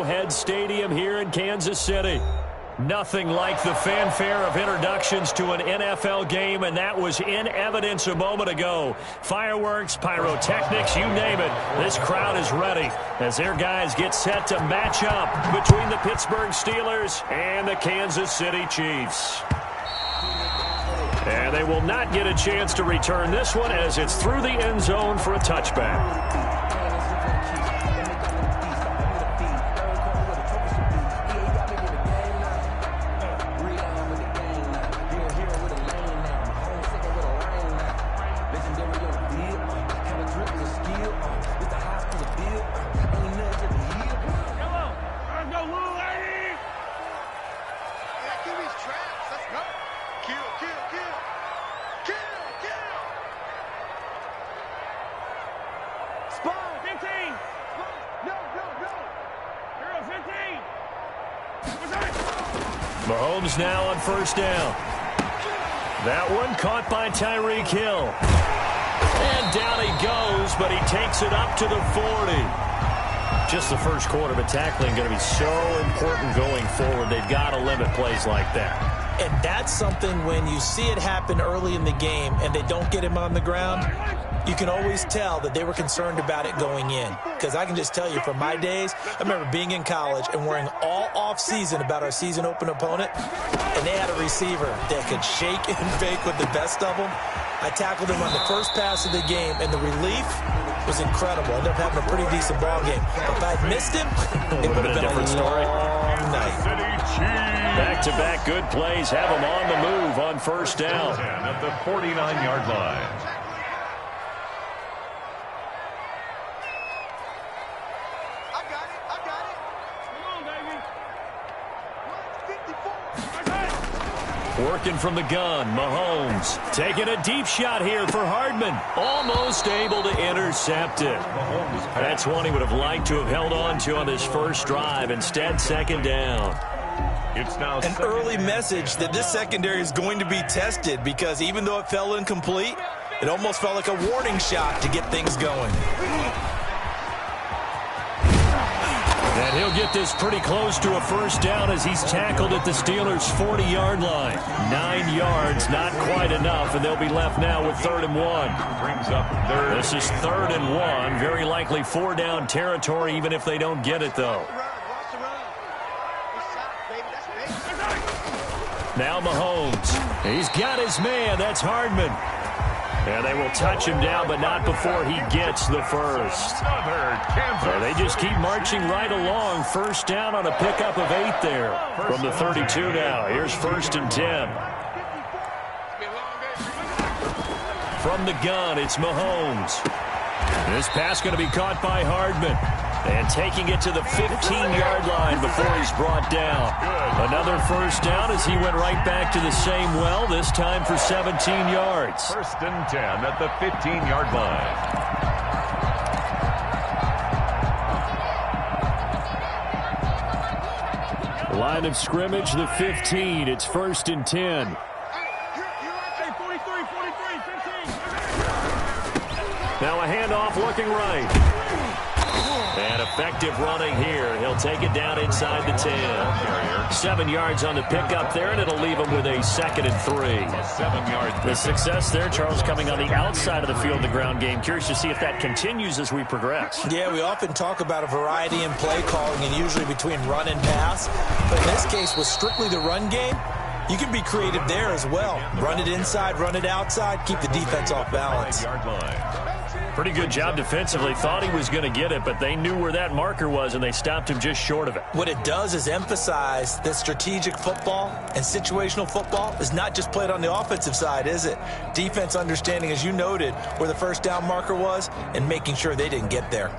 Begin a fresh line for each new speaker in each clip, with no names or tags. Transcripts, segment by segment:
Head Stadium here in Kansas City. Nothing like the fanfare of introductions to an NFL game, and that was in evidence a moment ago. Fireworks, pyrotechnics, you name it. This crowd is ready as their guys get set to match up between the Pittsburgh Steelers and the Kansas City Chiefs. And they will not get a chance to return this one as it's through the end zone for a touchback. Mahomes now on first down. That one caught by Tyreek Hill. And down he goes, but he takes it up to the 40. Just the first quarter, but tackling going to be so important going forward. They've got to limit plays like that.
And that's something when you see it happen early in the game and they don't get him on the ground, you can always tell that they were concerned about it going in. Because I can just tell you from my days, I remember being in college and worrying all off-season about our season open opponent, and they had a receiver that could shake and bake with the best of them. I tackled him on the first pass of the game, and the relief was incredible. I ended up having a pretty decent ball game. If I had missed him, it would have been a different story. Night.
Back-to-back good plays have them on the move on first down.
At the 49-yard line.
Working from the gun, Mahomes taking a deep shot here for Hardman. Almost able to intercept it. That's one he would have liked to have held on to on his first drive. Instead, second down.
It's now an early message that this secondary is going to be tested, because even though it fell incomplete, it almost felt like a warning shot to get things going.
And he'll get this pretty close to a first down as he's tackled at the Steelers' 40-yard line. 9 yards, not quite enough, and they'll be left now with 3rd and 1.
Brings up third.
This is 3rd and 1. Very likely 4-down territory, even if they don't get it, though. Now Mahomes. He's got his man. That's Hardman. And they will touch him down, but not before he gets the first. So they just keep marching right along. First down on a pickup of 8 there. From the 32 now. Here's 1st and 10. From the gun, it's Mahomes. This pass going to be caught by Hardman. And taking it to the 15-yard line before he's brought down. Another first down as he went right back to the same well, this time for 17 yards.
1st and 10 at the 15-yard line.
Line of scrimmage, the 15. It's 1st and 10. Now a handoff looking right. And effective running here. He'll take it down inside the 10. 7 yards on the pickup there, and it'll leave him with a 2nd and 3.
7 yards.
The success there, Charles, coming on the outside of the field, the ground game. Curious to see if that continues as we progress.
Yeah, we often talk about a variety in play calling, and usually between run and pass. But in this case, with strictly the run game, you can be creative there as well. Run it inside, run it outside, keep the defense off balance.
Pretty good job defensively. Thought he was going to get it, but they knew where that marker was, and they stopped him just short of it.
What it does is emphasize that strategic football and situational football is not just played on the offensive side, is it? Defense understanding, as you noted, where the first down marker was and making sure they didn't get there.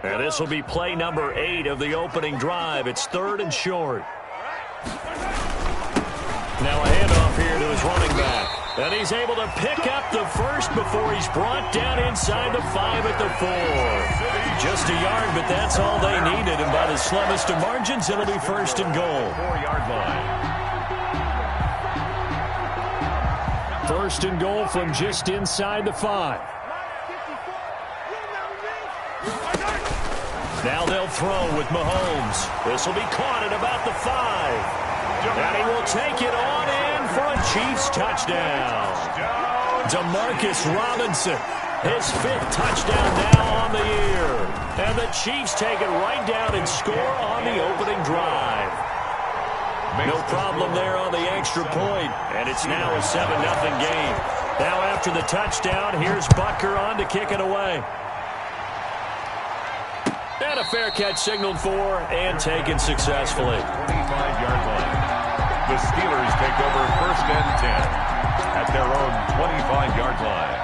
And this will be play number 8 of the opening drive. It's 3rd and short. Now a handoff here to his running back. And he's able to pick up the first before he's brought down inside the 5 at the 4. Just a yard, but that's all they needed. And by the slimmest of margins, it'll be first and goal.
4-yard line.
First and goal from just inside the 5. Now they'll throw with Mahomes. This will be caught at about the 5. And he will take it on in for a Chiefs touchdown. Demarcus Robinson, his 5th touchdown now on the year. And the Chiefs take it right down and score on the opening drive. No problem there on the extra point. And it's now a 7-0 game. Now after the touchdown, here's Butker on to kick it away. And a fair catch signaled for and taken successfully.
25-yard line. The Steelers take over first and 10 at their own 25-yard line.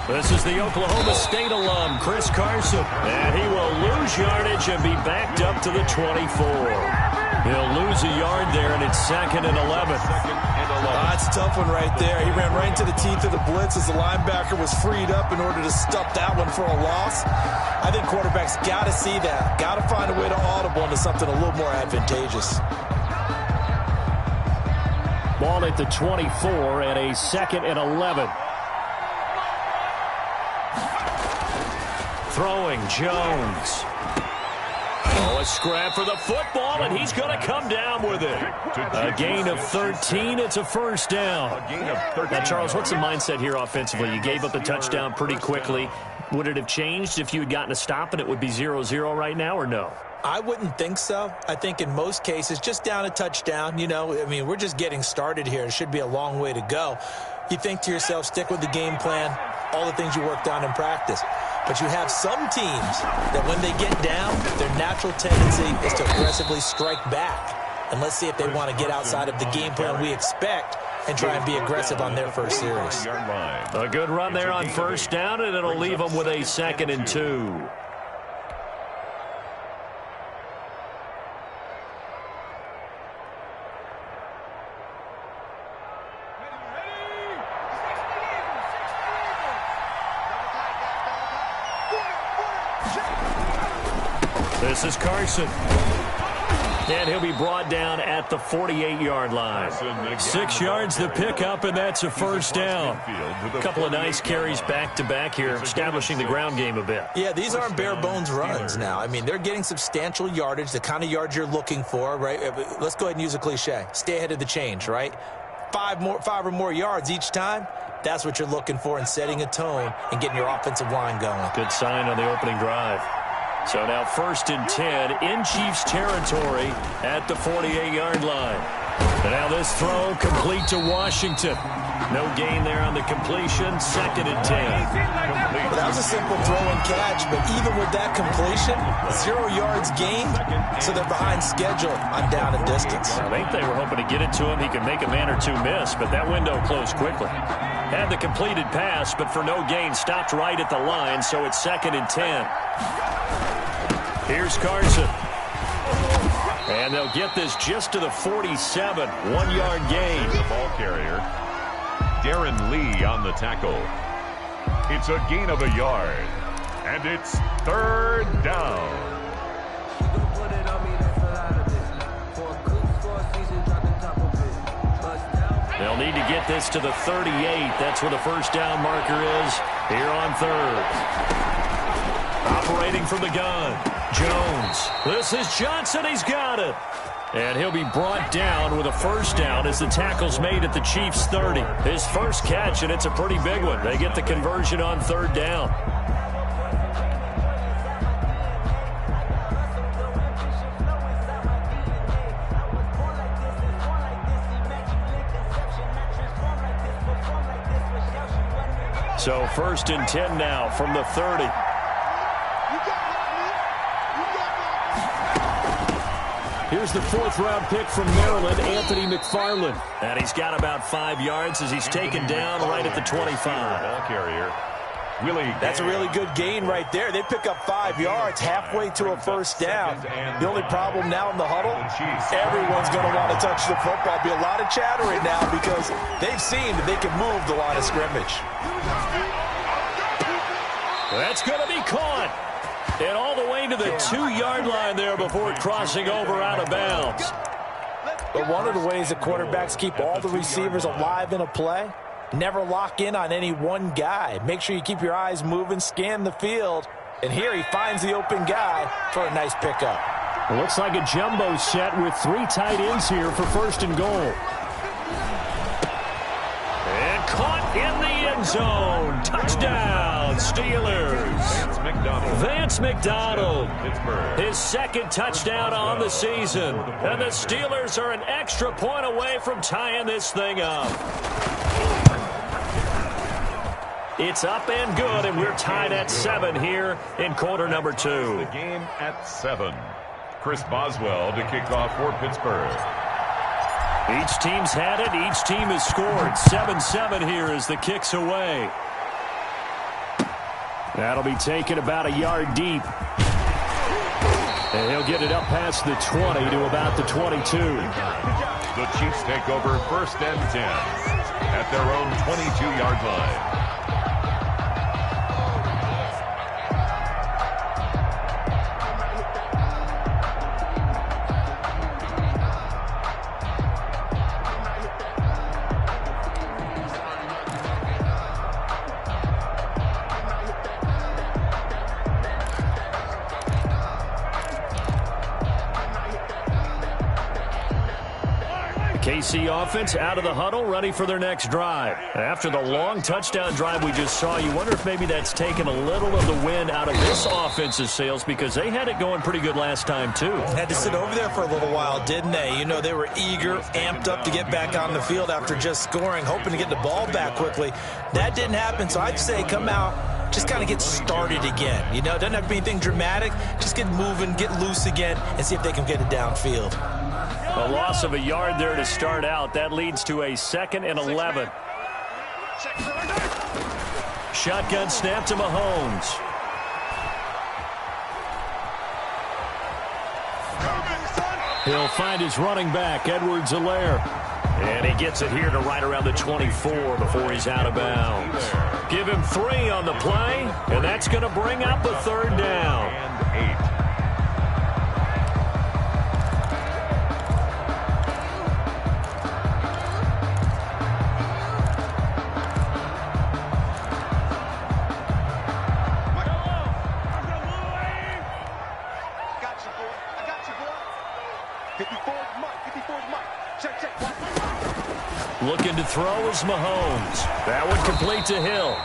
This is the Oklahoma State alum, Chris Carson. And he will lose yardage and be backed up to the 24. He'll lose a yard there, and it's 2nd and 11.
That's a tough one right there. He ran right into the teeth of the blitz as the linebacker was freed up in order to stop that one for a loss. I think quarterbacks got to see that. Got to find a way to audible into something a little more advantageous.
Ball at the 24 and a 2nd and 11. Throwing, Jones. Oh, a scrap for the football, and he's going to come down with it. A gain of 13. It's a first down. Now, Charles, what's the mindset here offensively? You gave up a touchdown pretty quickly. Would it have changed if you had gotten a stop and it would be 0-0 right now, or no?
I wouldn't think so. I think in most cases, just down a touchdown, you know, I mean, we're just getting started here. It should be a long way to go. You think to yourself, stick with the game plan, all the things you worked on in practice. But you have some teams that when they get down, their natural tendency is to aggressively strike back. And let's see if they want to get outside of the game plan we expect and try and be aggressive on their first series.
A good run there on first down, and it'll leave them with a 2nd and 2. This is Carson. And he'll be brought down at the 48-yard line. 6 yards the pickup, and that's a first down. A couple of nice carries back-to-back here, establishing the ground game a bit.
Yeah, these aren't bare-bones runs now. I mean, they're getting substantial yardage, the kind of yards you're looking for, right? Let's go ahead and use a cliche. Stay ahead of the change, right? 5 or more yards each time. That's what you're looking for in setting a tone and getting your offensive line going.
Good sign on the opening drive. So now 1st and 10 in Chiefs territory at the 48-yard line. And now this throw complete to Washington. No gain there on the completion. 2nd and 10.
Well, that was a simple throw and catch, but even with that completion, 0 yards gained, so they're behind schedule on down and distance.
I think they were hoping to get it to him. He could make a man or two miss, but that window closed quickly. Had the completed pass, but for no gain, stopped right at the line, so it's 2nd and 10. Here's Carson. And they'll get this just to the 47. 1-yard gain.
The ball carrier, Darren Lee on the tackle. It's a gain of a yard. And it's 3rd down.
They'll need to get this to the 38. That's where the first down marker is here on 3rd. Operating from the gun, Jones. This is Johnson. He's got it. And he'll be brought down with a first down as the tackle's made at the Chiefs' 30. His first catch, and it's a pretty big one. They get the conversion on 3rd down. So 1st and 10 now from the 30. Here's the 4th-round pick from Maryland, Anthony McFarland. And he's got about 5 yards as he's taken down right at the 25.
Ball carrier.
That's a really good gain right there. They pick up 5 yards halfway to a first down. The only problem now in the huddle, everyone's going to want to touch the football. Be a lot of chattering now because they've seen that they can move the line of scrimmage.
That's going to be caught. And all the way to the 2-yard line there before crossing over out of bounds.
But one of the ways that quarterbacks keep all the receivers alive in a play, never lock in on any one guy. Make sure you keep your eyes moving, scan the field. And here he finds the open guy for a nice pickup.
It looks like a jumbo set with 3 tight ends here for 1st and goal. And caught in the end zone. Touchdown, Steelers. Vance McDonald. His 2nd touchdown on the season. And the Steelers are an extra point away from tying this thing up. It's up and good, and we're tied at 7 here in quarter number 2.
The game at 7. Chris Boswell to kick off for Pittsburgh.
Each team's had it. Each team has scored. 7-7 here as the kick's away. That'll be taken about a yard deep. And he'll get it up past the 20 to about the 22.
The Chiefs take over 1st and 10 at their own 22-yard line.
KC offense out of the huddle, ready for their next drive. After the long touchdown drive we just saw, you wonder if maybe that's taken a little of the wind out of this offense's sails because they had it going pretty good last time, too.
Had to sit over there for a little while, didn't they? You know, they were eager, amped up to get back on the field after just scoring, hoping to get the ball back quickly. That didn't happen, so I'd say come out, just kind of get started again. You know, it doesn't have to be anything dramatic. Just get moving, get loose again, and see if they can get it downfield.
A loss of a yard there to start out. That leads to a 2nd and 11. Shotgun snap to Mahomes. He'll find his running back, Edwards-Helaire. And he gets it here to right around the 24 before he's out of bounds. Give him 3 on the play, and that's going to bring up a 3rd down.
And 8.
Looking to throw is Mahomes. That one complete to Hill.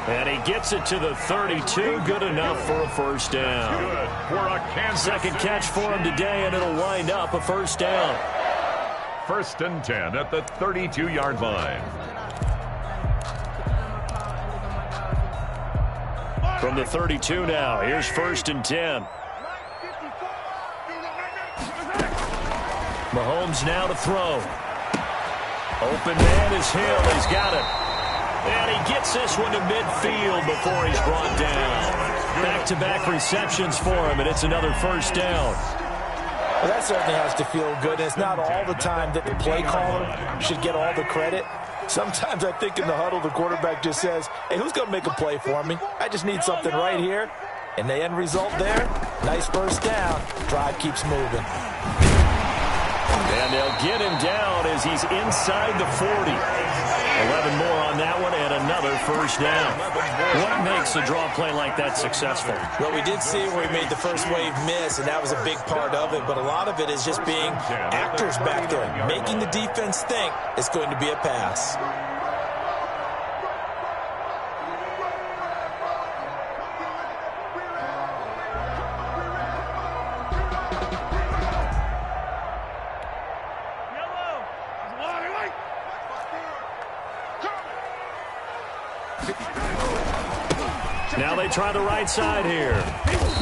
And he gets it to the 32. Good enough for a 1st down.
Good for a Kansas
2nd catch for him today, and it'll wind up a 1st down.
1st and 10 at the 32-yard line.
From the 32 now, here's 1st and 10. Mahomes now to throw. Open man is Hill. He's got it. And he gets this one to midfield before he's brought down. Back-to-back receptions for him, and it's another 1st down.
Well, that certainly has to feel good. It's not all the time that the play caller should get all the credit. Sometimes I think in the huddle, the quarterback just says, hey, who's going to make a play for me? I just need something right here. And the end result there, nice 1st down. Drive keeps moving.
And they'll get him down as he's inside the 40. 11 more on that one and another 1st down. What makes a draw play like that successful?
Well, we did see where he made the first wave miss, and that was a big part of it. But a lot of it is just being actors back there, making the defense think it's going to be a pass.
Now they try the right side here.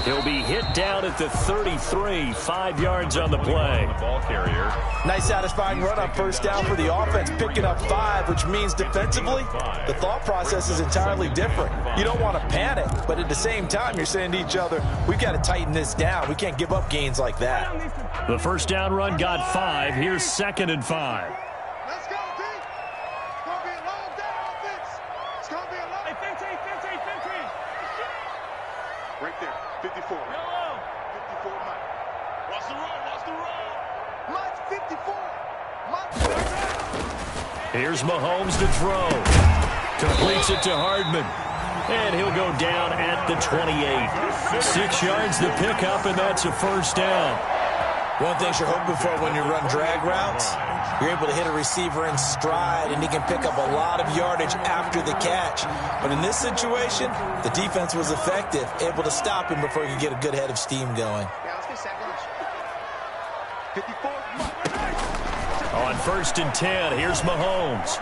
He'll be hit down at the 33, 5 yards on the play.
Ball carrier.
Nice satisfying run on first down for the offense, picking up 5, which means defensively, the thought process is entirely different. You don't want to panic, but at the same time, you're saying to each other, we've got to tighten this down. We can't give up gains like that.
The first down run got 5. Here's 2nd and 5.
Let's go, D. It's going to be a long day offense. It's going to be a long day. 15. Right there, 54. 54, Mike. Watch the roll. Mike, 54.
Here's Mahomes to throw. Completes it to Hardman. And he'll go down at the 28. 6 yards to pick up, and that's a first down.
One thing you're hoping for when you run drag routes, you're able to hit a receiver in stride, and he can pick up a lot of yardage after the catch. But in this situation, the defense was effective, able to stop him before he could get a good head of steam going.
Yeah, let's get sack lunch. 54.
On 1st and 10, here's Mahomes.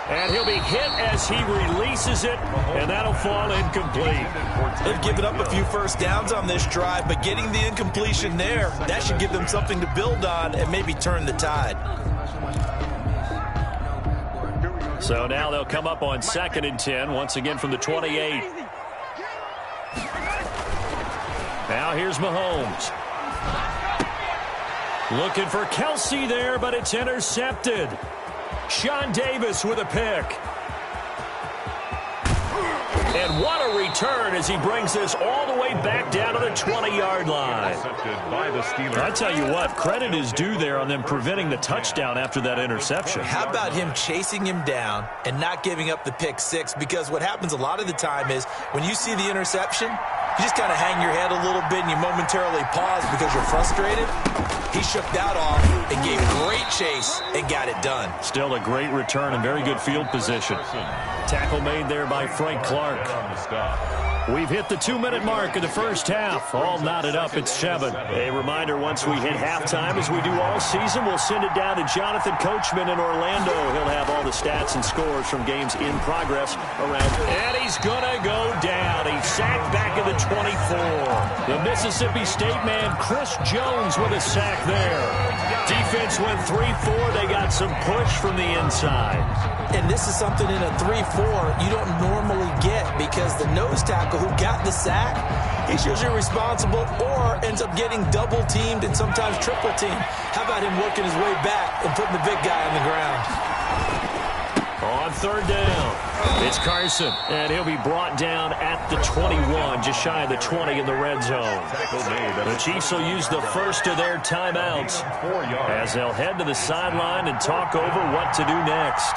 And he'll be hit as he releases it, and that'll fall incomplete.
They've given up a few first downs on this drive, but getting the incompletion there, that should give them something to build on and maybe turn the tide.
So now they'll come up on 2nd and 10, once again from the 28. Now here's Mahomes. Looking for Kelsey there, but it's intercepted. Sean Davis with a pick. And what a return as he brings this all the way back down to the 20-yard line.
By the Steelers.
I tell you what, credit is due there on them preventing the touchdown after that interception.
How about him chasing him down and not giving up the pick 6? Because what happens a lot of the time is when you see the interception, you just kind of hang your head a little bit and you momentarily pause because you're frustrated. He shook that off and gave great chase and got it done.
Still a great return and very good field position. Tackle made there by Frank Clark. We've hit the 2-minute mark of the first half. All knotted up at 7. A reminder, once we hit halftime, as we do all season, we'll send it down to Jonathan Coachman in Orlando. He'll have all the stats and scores from games in progress around. And he's going to go down. He's sacked back at the 24. The Mississippi State man, Chris Jones, with a sack there. Defense went 3-4. They got some push from the inside.
And this is something in a 3-4 you don't normally get because the nose tackle who got the sack, he's usually responsible or ends up getting double-teamed and sometimes triple-teamed. How about him working his way back and putting the big guy on the ground?
On 3rd down, it's Carson, and he'll be brought down at the 21, just shy of the 20 in the red zone. The Chiefs will use the first of their timeouts as they'll head to the sideline and talk over what to do next.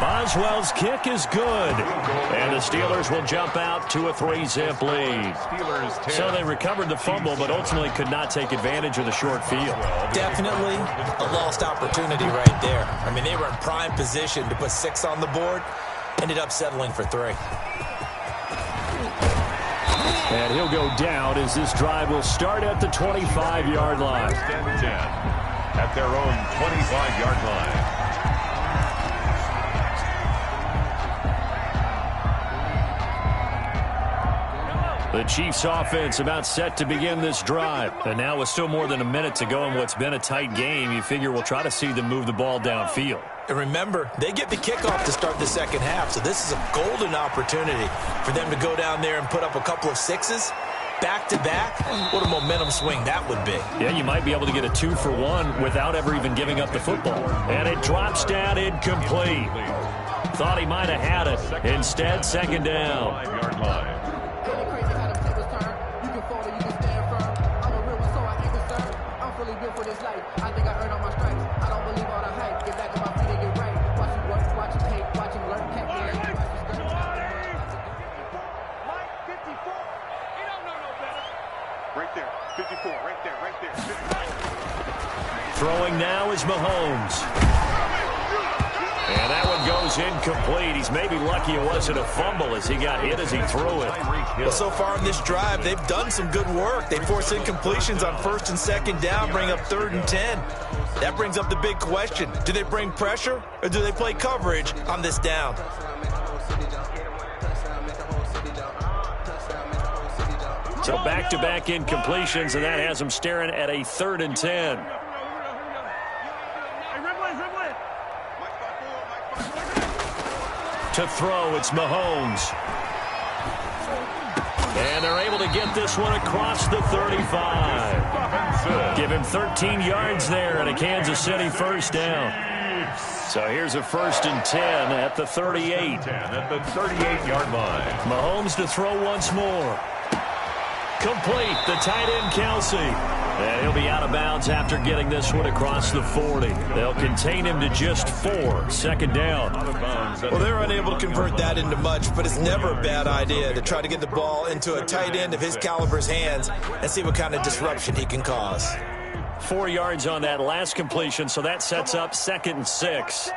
Boswell's kick is good, and the Steelers will jump out to a 3-zip lead. So they recovered the fumble, but ultimately could not take advantage of the short field.
Definitely a lost opportunity right there. I mean, they were in prime position to put 6 on the board, ended up settling for 3.
And he'll go down as this drive will start at the 25-yard line.
10 at their own 25-yard line.
The Chiefs offense about set to begin this drive. And now with still more than a minute to go in what's been a tight game, you figure we'll try to see them move the ball downfield.
And remember, they get the kickoff to start the second half, so this is a golden opportunity for them to go down there and put up a couple of 6s back-to-back. What a momentum swing that would be.
Yeah, you might be able to get a 2-for-1 without ever even giving up the football. And it drops down incomplete. Thought he might have had it. Instead, 2nd down.
5-yard line.
Throwing now is Mahomes. And that one goes is incomplete. He's maybe lucky it wasn't a fumble as he got hit as he threw it.
Well, so far in this drive, they've done some good work. They force incompletions on 1st and 2nd down, bring up 3rd and 10. That brings up the big question. Do they bring pressure or do they play coverage on this down?
So back-to-back incompletions, and that has them staring at a 3rd and 10. To throw, it's Mahomes. And they're able to get this one across the 35. Give him 13 yards there and a Kansas City first down. So here's a 1st and 10 at the 38.
10 at the 38-yard line.
Mahomes to throw once more. Complete, the tight end Kelsey. And he'll be out of bounds after getting this one across the 40. They'll contain him to just 4. 2nd down.
Well, they're unable to convert that into much, but it's never a bad idea to try to get the ball into a tight end of his caliber's hands and see what kind of disruption he can cause.
4 yards on that last completion, so that sets up 2nd and 6.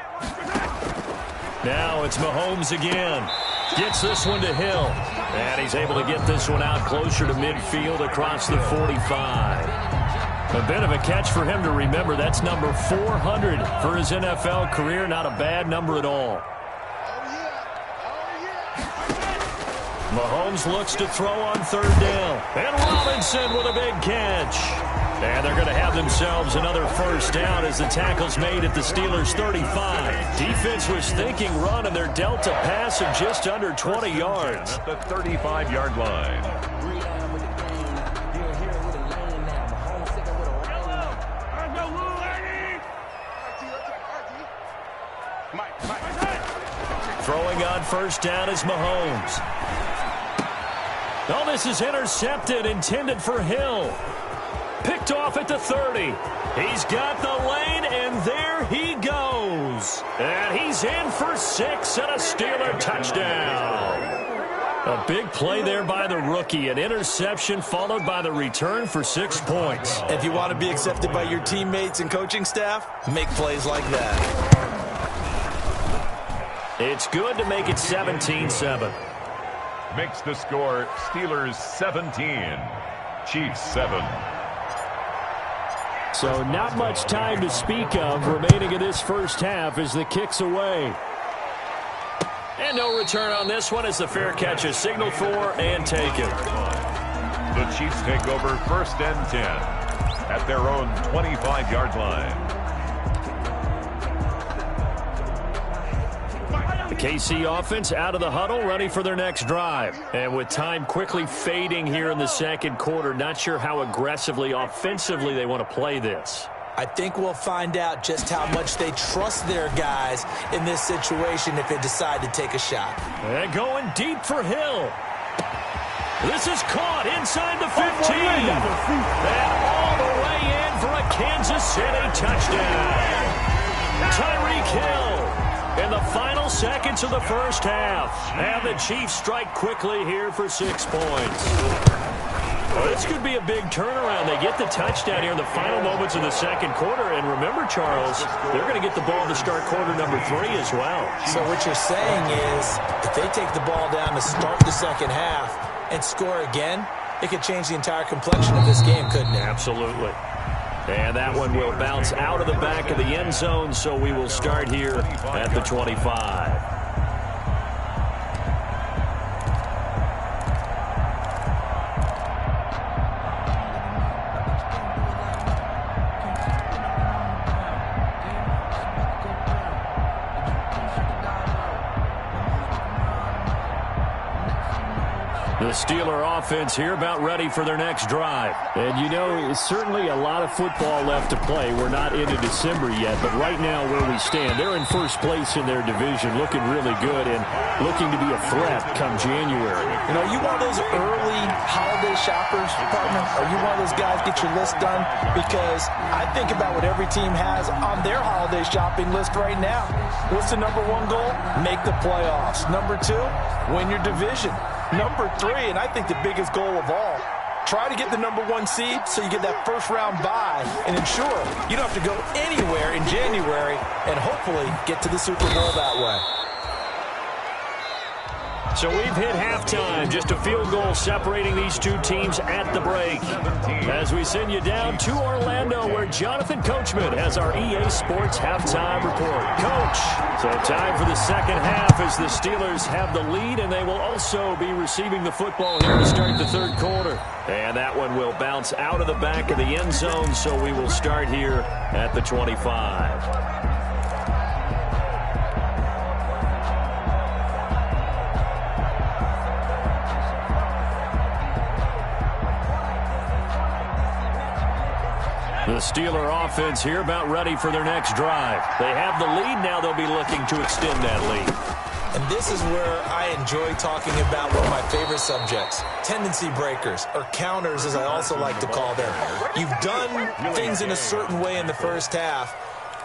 Now it's Mahomes again. Gets this one to Hill. And he's able to get this one out closer to midfield across the 45. A bit of a catch for him to remember. That's number 400 for his NFL career. Not a bad number at all. Mahomes looks to throw on 3rd down. And Robinson with a big catch. And they're going to have themselves another first down as the tackle's made at the Steelers' 35. Defense was thinking run, and they're dealt a pass of just under 20 yards.
At the 35-yard line.
Throwing on 1st down is Mahomes. Oh, this is intercepted, intended for Hill. Picked off at the 30. He's got the lane, and there he goes. And he's in for 6 and a Steeler touchdown. A big play there by the rookie. An interception followed by the return for 6 points.
If you want to be accepted by your teammates and coaching staff, make plays like that.
It's good to make it 17-7.
Makes the score Steelers 17, Chiefs 7.
So not much time to speak of remaining in this first half as the kick's away. And no return on this one as the fair catch is signaled for and taken.
The Chiefs take over 1st and 10 at their own 25-yard line.
The KC offense out of the huddle, ready for their next drive. And with time quickly fading here in the 2nd quarter, not sure how aggressively, offensively they want to play this.
I think we'll find out just how much they trust their guys in this situation if they decide to take a shot.
And going deep for Hill. This is caught inside the 15. And all the way in for a Kansas City touchdown. Tyreek Hill. In the final seconds of the first half. And the Chiefs strike quickly here for 6 points. Well, this could be a big turnaround. They get the touchdown here in the final moments of the 2nd quarter. And remember, Charles, they're going to get the ball to start quarter number 3 as well.
So what you're saying is if they take the ball down to start the 2nd half and score again, it could change the entire complexion of this game, couldn't it?
Absolutely. And that one will bounce out of the back of the end zone, so we will start here at the 25. The Steeler offense here about ready for their next drive. And, you know, certainly a lot of football left to play. We're not into December yet, but right now where we stand, they're in first place in their division, looking really good and looking to be a threat come January.
You know, you one of those early holiday shoppers, partner? Are you one of those guys get your list done? Because I think about what every team has on their holiday shopping list right now. What's the number 1 goal? Make the playoffs. Number 2, win your division. Number 3, and I think the biggest goal of all, try to get the number 1 seed so you get that first-round bye and ensure you don't have to go anywhere in January and hopefully get to the Super Bowl that way.
So we've hit halftime, just a field goal separating these two teams at the break. As we send you down to Orlando, where Jonathan Coachman has our EA Sports halftime report. Coach, so time for the second half as the Steelers have the lead, and they will also be receiving the football here to start the third quarter. And that one will bounce out of the back of the end zone, so we will start here at the 25. The Steeler offense here about ready for their next drive. They have the lead. Now they'll be looking to extend that lead.
And this is where I enjoy talking about one of my favorite subjects, tendency breakers, or counters as I also like to call them. You've done things in a certain way in the first half,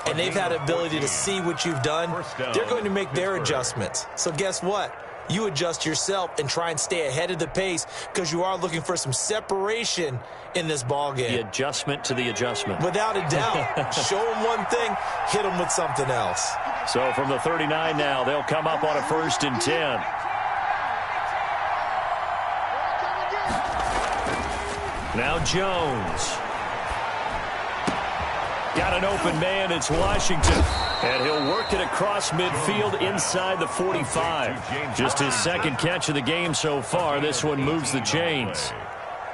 and they've had the ability to see what you've done. They're going to make their adjustments. So guess what? You adjust yourself and try and stay ahead of the pace because you are looking for some separation in this ball game.
The adjustment to the adjustment.
Without a doubt. Show them one thing, hit them with something else.
So from the 39 now, they'll come up on a 1st and 10. Now Jones. Got an open man. It's Washington. And he'll work it across midfield inside the 45. Just his second catch of the game so far. This one moves the chains.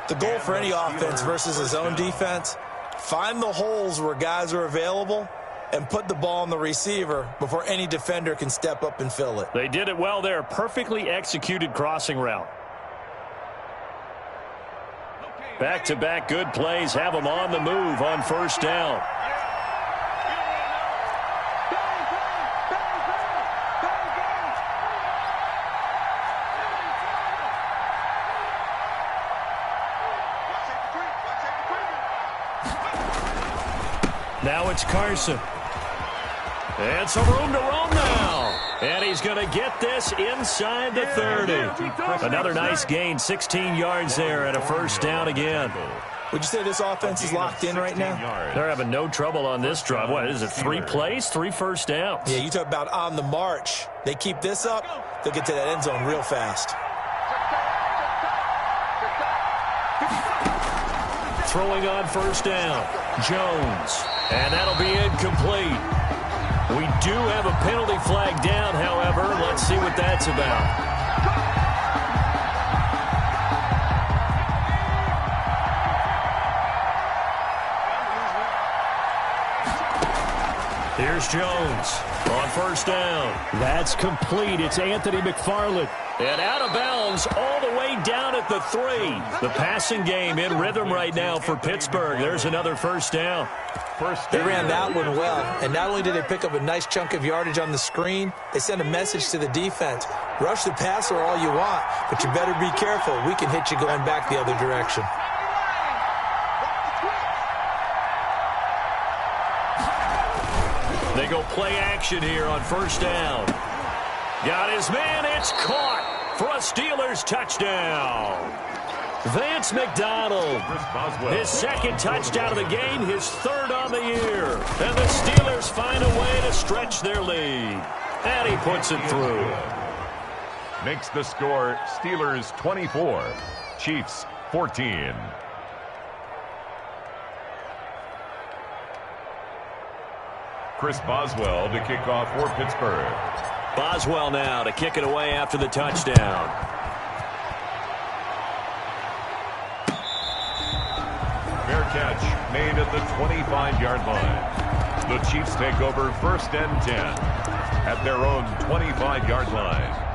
The goal for any offense versus his own defense, find the holes where guys are available and put the ball on the receiver before any defender can step up and fill it.
They did it well there. Perfectly executed crossing route. Back-to-back good plays have them on the move on 1st down. Now it's Carson. And some room to roam now. And he's going to get this inside the 30. Another nice gain, 16 yards there and a 1st down again.
Would you say this offense is locked in right now?
They're having no trouble on this drive. What is it, 3 plays, 3 first downs?
Yeah, you talk about on the march. They keep this up, they'll get to that end zone real fast.
Throwing on 1st down, Jones. And that'll be incomplete. We do have a penalty flag down, however. Let's see what that's about. Here's Jones on 1st down. That's complete. It's Anthony McFarland. And out of bounds all the way down at the 3. The passing game in rhythm right now for Pittsburgh. There's another 1st down.
They ran that one well, and not only did they pick up a nice chunk of yardage on the screen, they sent a message to the defense. Rush the passer all you want, but you better be careful. We can hit you going back the other direction.
They go play action here on 1st down. Got his man. It's caught for a Steelers touchdown. Vance McDonald, his 2nd touchdown of the game, his 3rd on the year. And the Steelers find a way to stretch their lead. And he puts it through.
Makes the score Steelers 24, Chiefs 14. Chris Boswell to kick off for Pittsburgh.
Boswell now to kick it away after the touchdown.
Fair catch made at the 25-yard line. The Chiefs take over 1st and 10 at their own 25-yard line.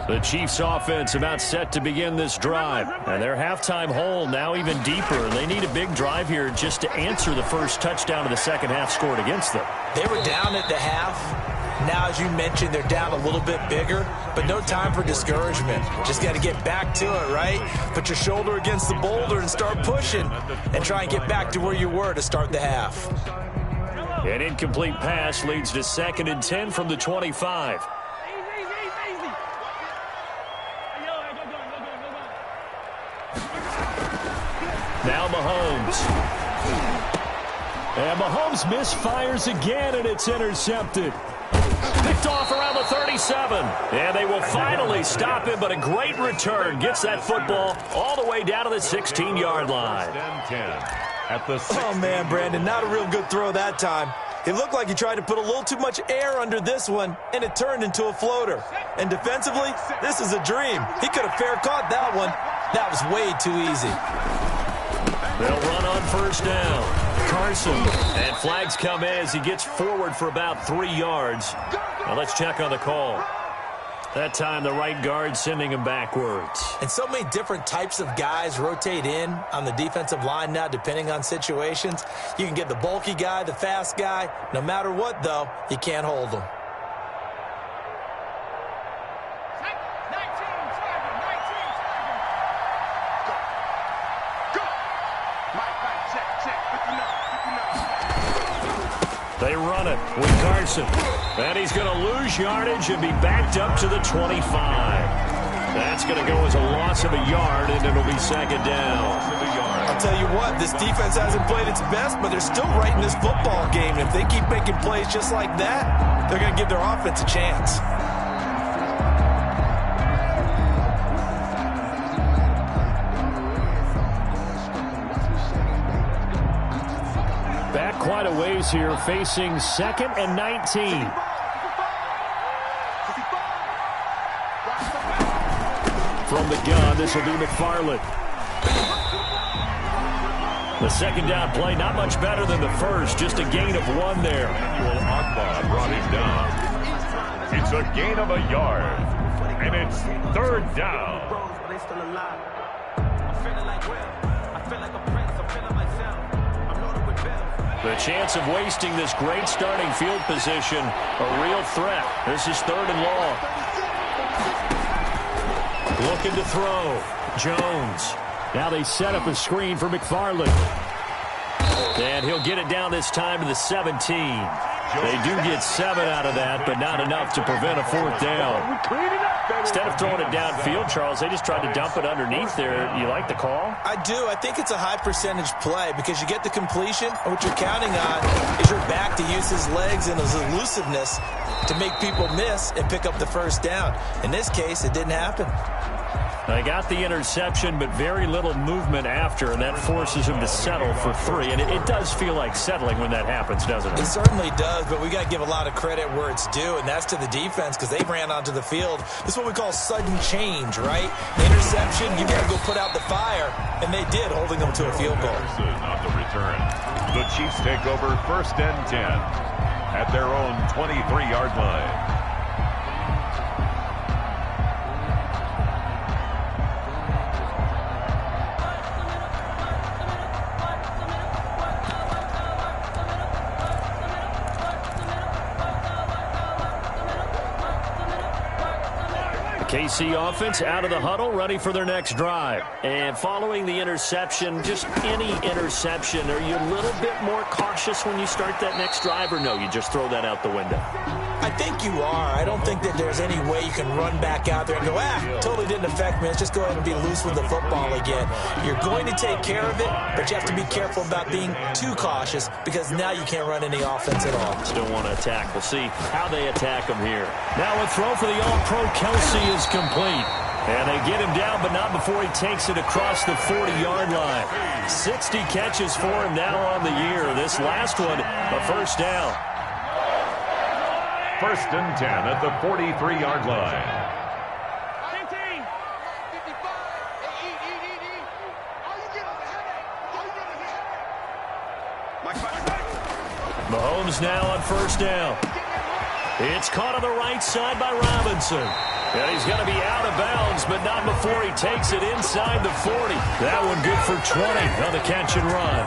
The Chiefs offense about set to begin this drive. And their halftime hole now even deeper. They need a big drive here just to answer the first touchdown of the second half scored against them.
They were down at the half. Now, as you mentioned, they're down a little bit bigger, but no time for discouragement. Just got to get back to it, right? Put your shoulder against the boulder and start pushing and try and get back to where you were to start the half.
An incomplete pass leads to 2nd and 10 from the 25. Now Mahomes. And Mahomes misfires again, and it's intercepted. Picked off around the 37. And they will finally stop him, but a great return. Gets that football all the way down to the 16-yard line.
At the
oh, man, Brandon, not a real good throw that time. It looked like he tried to put a little too much air under this one, and it turned into a floater. And defensively, this is a dream. He could have fair caught that one. That was way too easy.
They'll run on first down. Carson. And flags come in as he gets forward for about 3 yards. Now let's check on the call. That time the right guard sending him backwards.
And so many different types of guys rotate in on the defensive line now depending on situations. You can get the bulky guy, the fast guy. No matter what, though, you can't hold them.
They run it with Carson. And he's going to lose yardage and be backed up to the 25. That's going to go as a loss of a yard, and it'll be second down.
I'll tell you what, this defense hasn't played its best, but they're still right in this football game. And if they keep making plays just like that, they're going to give their offense a chance.
Back quite a ways here, facing 2nd and 19. From the gun, this will be McFarland. The second down play, not much better than the first, just a gain of 1 there.
Emmanuel Ogbah brought him down. It's a gain of a yard, and it's 3rd down.
The chance of wasting this great starting field position, a real threat. This is 3rd and long. Looking to throw. Jones. Now they set up a screen for McFarland. And he'll get it down this time to the 17. They do get 7 out of that, but not enough to prevent a 4th down. Instead of throwing it downfield, Charles, they just tried to dump it underneath there. You like the call?
I do. I think it's a high percentage play because you get the completion, and what you're counting on is your back to use his legs and his elusiveness to make people miss and pick up the 1st down. In this case, it didn't happen.
They got the interception, but very little movement after, and that forces him to settle for 3. And it does feel like settling when that happens, doesn't it?
It certainly does, but we got to give a lot of credit where it's due, and that's to the defense because they ran onto the field. This is what we call sudden change, right? The interception, you got to go put out the fire, and they did, holding them to a field goal.
On the return, the Chiefs take over 1st and 10 at their own 23-yard line.
KC offense out of the huddle, ready for their next drive. And following the interception, just any interception, are you a little bit more cautious when you start that next drive, or no, you just throw that out the window?
I think you are. I don't think that there's any way you can run back out there and go, totally didn't affect me. Let's just go ahead and be loose with the football again. You're going to take care of it, but you have to be careful about being too cautious because now you can't run any offense at all.
Still want to attack. We'll see how they attack them here. Now a throw for the All-Pro Kelsey is complete. And they get him down, but not before he takes it across the 40-yard line. 60 catches for him now on the year. This last one, a 1st down.
1st and 10 at the 43-yard line.
15. 55.
Mahomes now on 1st down. It's caught on the right side by Robinson. And he's going to be out of bounds, but not before he takes it inside the 40. That one good for 20 on the catch and run.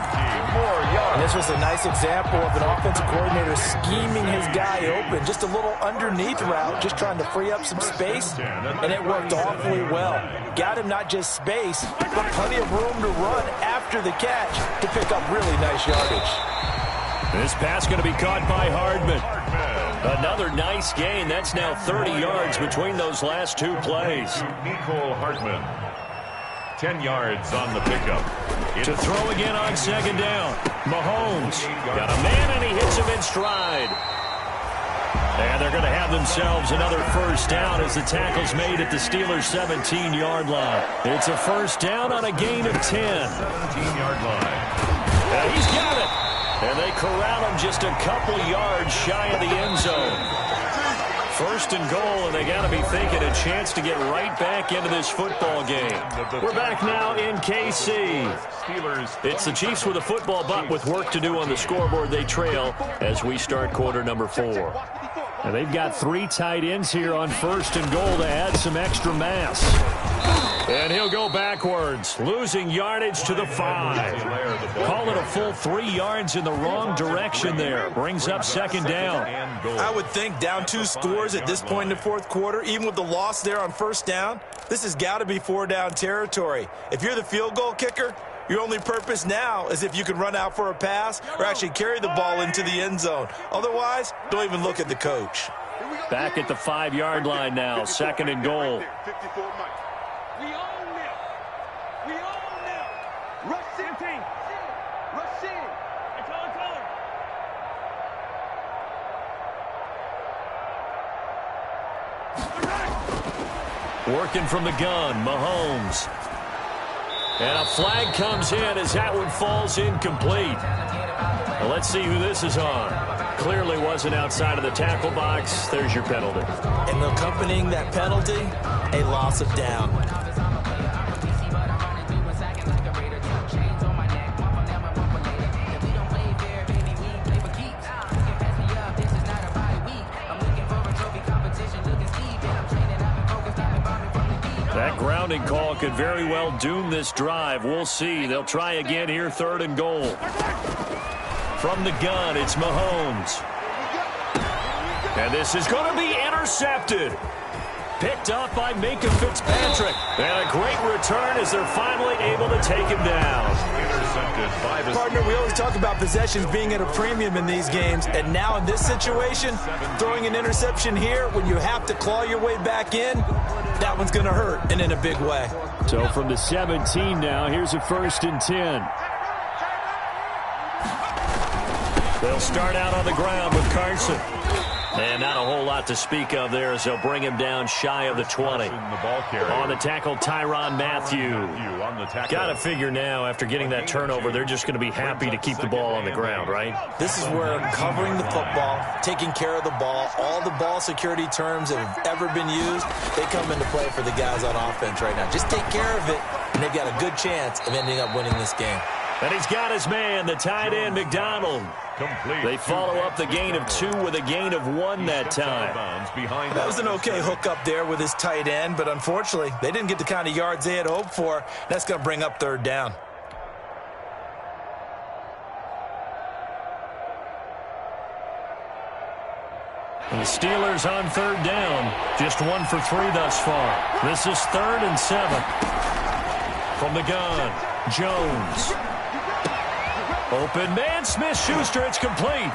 More yards.
This was a nice example of an offensive coordinator scheming his guy open. Just a little underneath route, just trying to free up some space, and it worked awfully well. Got him not just space, but plenty of room to run after the catch to pick up really nice yardage.
This pass going to be caught by Hardman. Another nice gain. That's now 30 yards between those last 2 plays.
Mecole Hardman. 10 yards on the pickup.
To throw again on second down. Mahomes got a man, and he hits him in stride. And they're going to have themselves another first down as the tackle's made at the Steelers' 17-yard line. It's a first down on a gain of 10.
17-yard line.
And he's got it. And they corral him just a couple yards shy of the end zone. First and goal, and they got to be thinking a chance to get right back into this football game. We're back now in KC. It's the Chiefs with a football, but with work to do on the scoreboard. They trail as we start quarter number 4. And they've got 3 tight ends here on first and goal to add some extra mass. And he'll go backwards, losing yardage to the 5. Call it a full 3 yards in the wrong direction there. Brings up second down.
I would think down 2 scores at this point in the fourth quarter, even with the loss there on first down, this has got to be 4-down territory. If you're the field goal kicker, your only purpose now is if you can run out for a pass or actually carry the ball into the end zone. Otherwise, don't even look at the coach.
Back at the 5-yard line now, second and goal.
We own them. We own them. Rush in. Rush in. Color.
Working from the gun, Mahomes. And a flag comes in as that one falls incomplete. Well, let's see who this is on. Clearly wasn't outside of the tackle box. There's your penalty.
And accompanying that penalty, a loss of down.
That grounding call could very well doom this drive. We'll see. They'll try again here, third and goal. From the gun, it's Mahomes. And this is going to be intercepted. Picked up by Minkah Fitzpatrick. And a great return as they're finally able to take him down.
Intercepted by the
Partner, we always talk about possessions being at a premium in these games. And now in this situation, throwing an interception here when you have to claw your way back in, that one's going to hurt, and in a big way.
So from the 17 now, here's a first and 10. They'll start out on the ground with Carson. And not a whole lot to speak of there as they'll bring him down shy of the 20. On the tackle, Tyrann Mathieu. Got to figure now, after getting that turnover, they're just going to be happy to keep the ball on the ground, right?
This is where covering the football, taking care of the ball, all the ball security terms that have ever been used, they come into play for the guys on offense right now. Just take care of it, and they've got a good chance of ending up winning this game.
And he's got his man, the tight end, McDonald. They follow up the gain of 2 with a gain of 1 that time.
That was an okay hookup there with his tight end, but unfortunately, they didn't get the kind of yards they had hoped for. That's going to bring up third down.
And the Steelers on third down. Just 1 for 3 thus far. This is 3rd and 7. From the gun, Jones. Open man, Smith-Schuster, it's complete.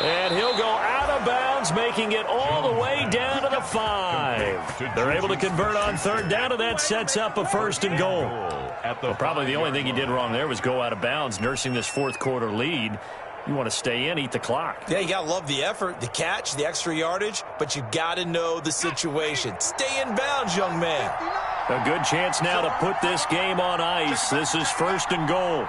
And he'll go out of bounds, making it all the way down to the 5. They're able to convert on third down, and that sets up a first and goal. Well, probably the only thing he did wrong there was go out of bounds, nursing this fourth quarter lead. You want to stay in, eat the clock.
Yeah, you got to love the effort, the catch, the extra yardage, but you got to know the situation. Stay in bounds, young man.
A good chance now to put this game on ice. This is first and goal.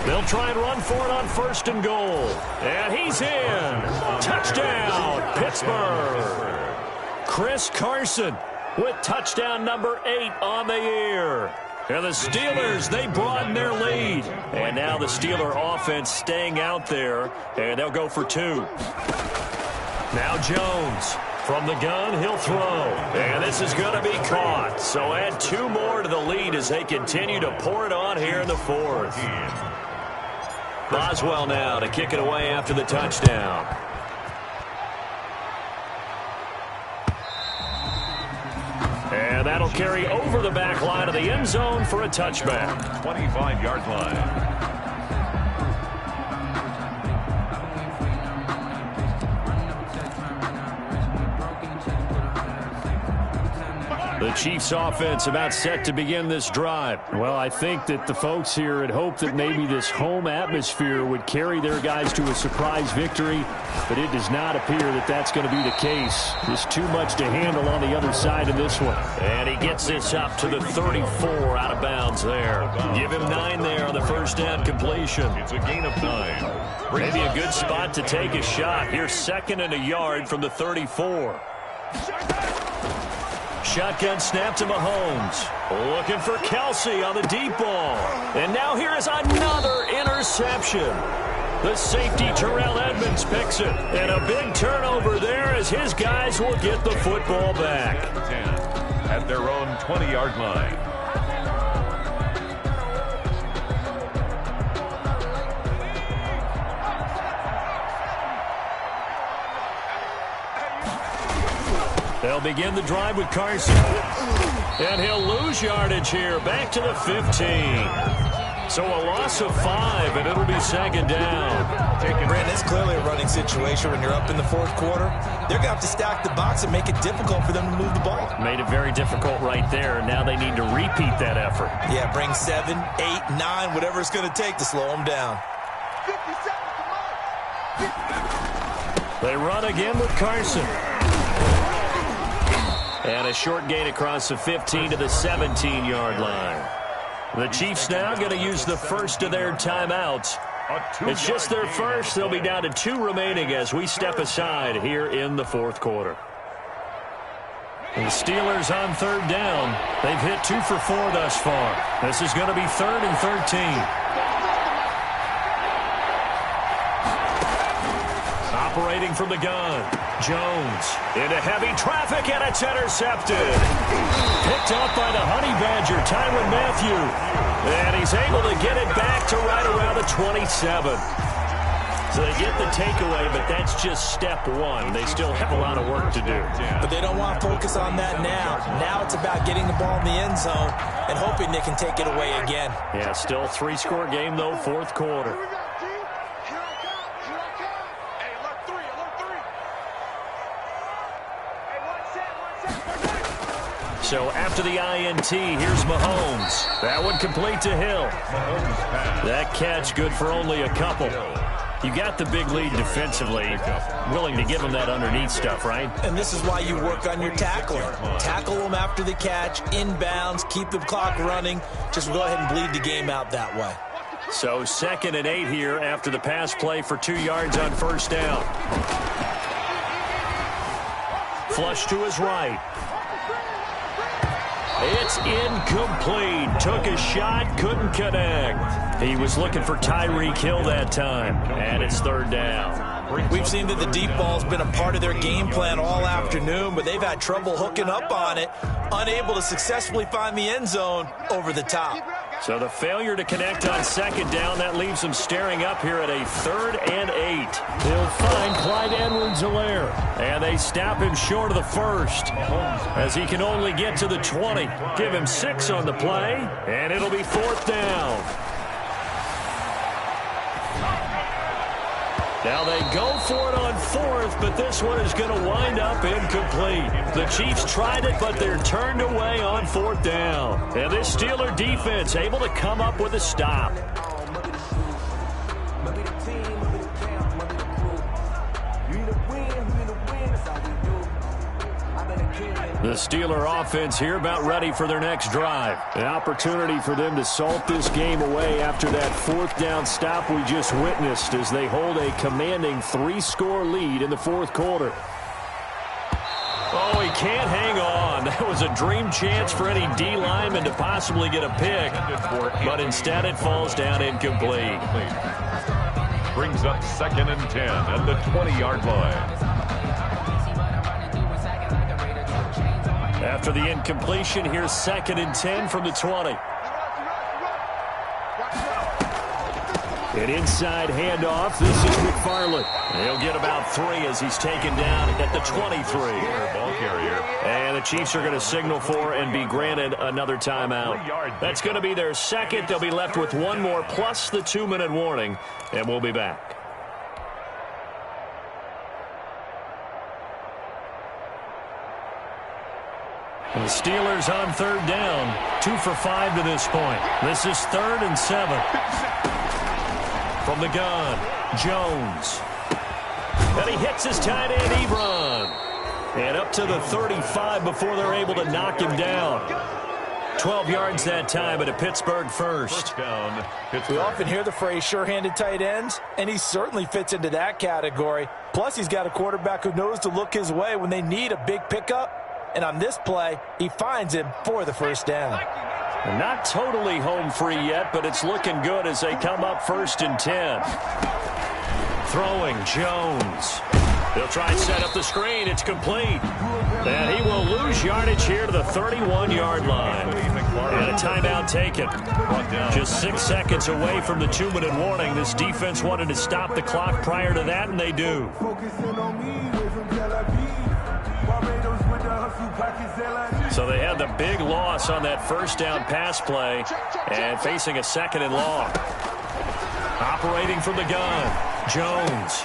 They'll try and run for it on first and goal. And he's in. Touchdown, Pittsburgh. Chris Carson with touchdown number 8 on the year. And the Steelers, they broaden their lead. And now the Steeler offense staying out there. And they'll go for 2. Now Jones. From the gun, he'll throw. And this is going to be caught. So add 2 more to the lead as they continue to pour it on here in the 4th. Boswell now to kick it away after the touchdown. And that'll carry over the back line of the end zone for a touchback.
25-yard line.
The Chiefs offense about set to begin this drive. Well, I think that the folks here had hoped that maybe this home atmosphere would carry their guys to a surprise victory, but it does not appear that that's going to be the case. Just too much to handle on the other side of this one. And he gets this up to the 34 out of bounds there. Give him 9 there on the first down completion.
It's a gain of 9.
Maybe a good spot to take a shot. Here's 2nd and a yard from the 34. Shotgun snap to Mahomes. Looking for Kelsey on the deep ball. And now here is another interception. The safety, Terrell Edmonds, picks it. And a big turnover there as his guys will get the football back.
10 at their own 20-yard line.
They'll begin the drive with Carson. And he'll lose yardage here. Back to the 15. So a loss of 5, and it'll be 2nd down.
Brandon, it's clearly a running situation when you're up in the 4th quarter. They're going to have to stack the box and make it difficult for them to move the ball.
Made it very difficult right there. Now they need to repeat that effort.
Yeah, bring 7, 8, 9, whatever it's going to take to slow them down.
50 seconds to march.
They run again with Carson. And a short gain across the 15 to the 17-yard line. The Chiefs now going to use the first of their timeouts. It's just their first. They'll be down to 2 remaining as we step aside here in the 4th quarter. And the Steelers on 3rd down. They've hit 2 for 4 thus far. This is going to be 3rd and 13. Operating from the gun. Jones into heavy traffic, and it's intercepted. Picked off by the Honey Badger, Tyrann Mathieu. And he's able to get it back to right around the 27. So they get the takeaway, but that's just step 1. They still have a lot of work to do.
But they don't want to focus on that now. Now it's about getting the ball in the end zone and hoping they can take it away again.
Yeah, still 3-score game, though, 4th quarter.
Here we go, G. Here I come. Here I come. Hey, alert 3. Alert 3. Hey, one set.
So after the INT, here's Mahomes. That one complete to Hill. That catch good for only a couple. You got the big lead defensively. Willing to give them that underneath stuff, right?
And this is why you work on your tackling. Tackle them after the catch, inbounds, keep the clock running. Just go ahead and bleed the game out that way.
So 2nd and 8 here after the pass play for 2 yards on 1st down. Flush to his right. It's incomplete. Took a shot, couldn't connect. He was looking for Tyreek Hill that time, and it's 3rd down.
We've seen that the deep ball's been a part of their game plan all afternoon, but they've had trouble hooking up on it, unable to successfully find the end zone over the top.
So the failure to connect on 2nd down, that leaves them staring up here at a 3rd and 8. They'll find Clyde Edwards-Helaire, and they stop him short of the 1st as he can only get to the 20. Give him 6 on the play, and it'll be 4th down. Now they go for it on 4th, but this one is going to wind up incomplete. The Chiefs tried it, but they're turned away on 4th down. And this Steeler defense able to come up with a stop. The Steeler offense here about ready for their next drive. An opportunity for them to salt this game away after that 4th down stop we just witnessed as they hold a commanding 3-score lead in the 4th quarter. Oh, he can't hang on. That was a dream chance for any D lineman to possibly get a pick, but instead it falls down incomplete.
Brings up 2nd and 10 at the 20-yard line.
After the incompletion, here's 2nd and 10 from the 20. An inside handoff. This is McFarland. He'll get about 3 as he's taken down at the 23.
Ball carrier.
And the Chiefs are going to signal for and be granted another timeout. That's going to be their 2nd. They'll be left with 1 more plus the 2-minute warning, and we'll be back. And the Steelers on third down, 2 for 5 to this point. This is 3rd and 7. From the gun, Jones. And he hits his tight end, Ebron. And up to the 35 before they're able to knock him down. 12 yards that time, and a Pittsburgh first.
Down, Pittsburgh.
We often hear the phrase sure-handed tight ends, and he certainly fits into that category. Plus, he's got a quarterback who knows to look his way when they need a big pickup. And on this play, he finds him for the first down.
Not totally home free yet, but it's looking good as they come up 1st and 10. Throwing, Jones. They'll try and set up the screen. It's complete. And he will lose yardage here to the 31-yard line. And a timeout taken. Just 6 seconds away from the 2-minute warning. This defense wanted to stop the clock prior to that, and they do. So they had the big loss on that first down pass play and facing a 2nd and long. Operating from the gun, Jones.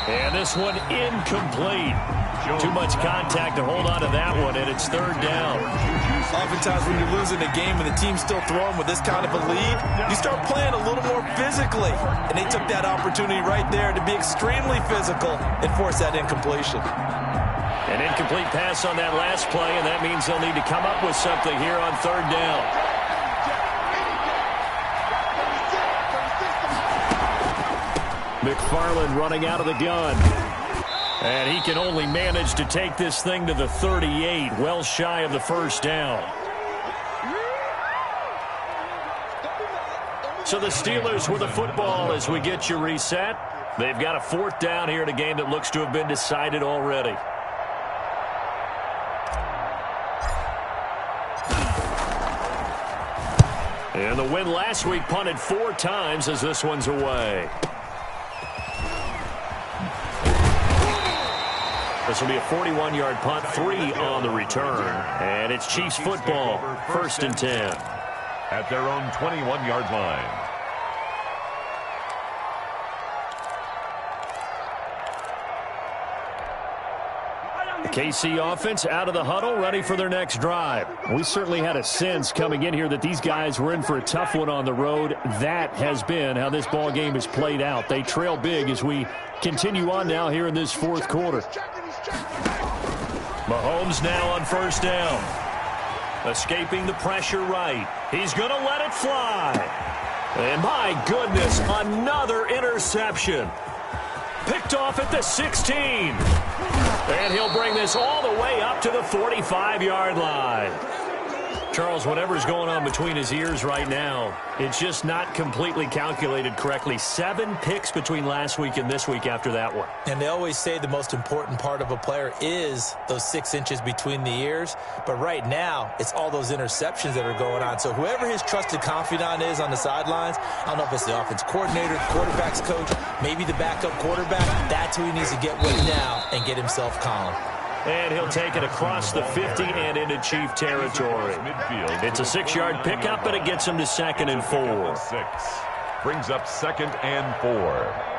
And this one incomplete. Too much contact to hold on to that one, and it's 3rd down.
Oftentimes when you're losing a game and the team's still throwing with this kind of a lead, you start playing a little more physically. And they took that opportunity right there to be extremely physical and force that incompletion.
An incomplete pass on that last play, and that means they'll need to come up with something here on 3rd down. McFarland running out of the gun. And he can only manage to take this thing to the 38, well shy of the first down. So the Steelers with the football as we get you reset. They've got a 4th down here in a game that looks to have been decided already. And the win last week punted 4 times as this one's away. This will be a 41-yard punt, 3 on the return. And it's Chiefs football, 1st and 10.
At their own 21-yard line.
The KC offense out of the huddle, ready for their next drive. We certainly had a sense coming in here that these guys were in for a tough one on the road. That has been how this ball game has played out. They trail big as we continue on now here in this 4th quarter. Mahomes now on 1st down. Escaping the pressure right. He's going to let it fly. And my goodness, another interception. Picked off at the 16. And he'll bring this all the way up to the 45-yard line. Charles, whatever's going on between his ears right now, it's just not completely calculated correctly. 7 picks between last week and this week after that one.
And they always say the most important part of a player is those 6 inches between the ears. But right now, it's all those interceptions that are going on. So whoever his trusted confidant is on the sidelines, I don't know if it's the offense coordinator, the quarterback's coach, maybe the backup quarterback, that's who he needs to get with now and get himself calm.
And he'll take it across the 50 and into Chief territory. It's a 6-yard pickup, but it gets him to 2nd and 4.
6. Brings up 2nd and 4.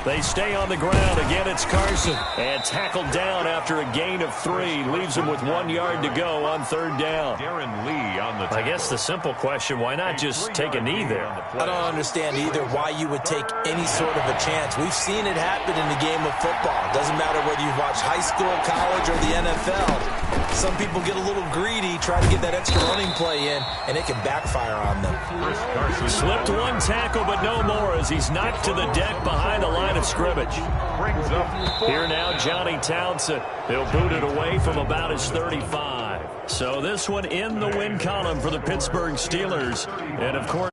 They stay on the ground. Again, it's Carson. And tackled down after a gain of 3. Leaves him with 1 yard to go on 3rd down.
Darren Lee on the tackle.
I guess the simple question, why not just take a knee there?
I don't understand either why you would take any sort of a chance. We've seen it happen in the game of football. Doesn't matter whether you watch high school, college, or the NFL. Some people get a little greedy, try to get that extra running play in, and it can backfire on them.
Slipped 1 tackle, but no more as he's knocked to the deck behind the line of scrimmage.
Brings up
Here now, Johnny Townsend. He'll boot it away from about his 35. So this one in the win column for the Pittsburgh Steelers. And, of course,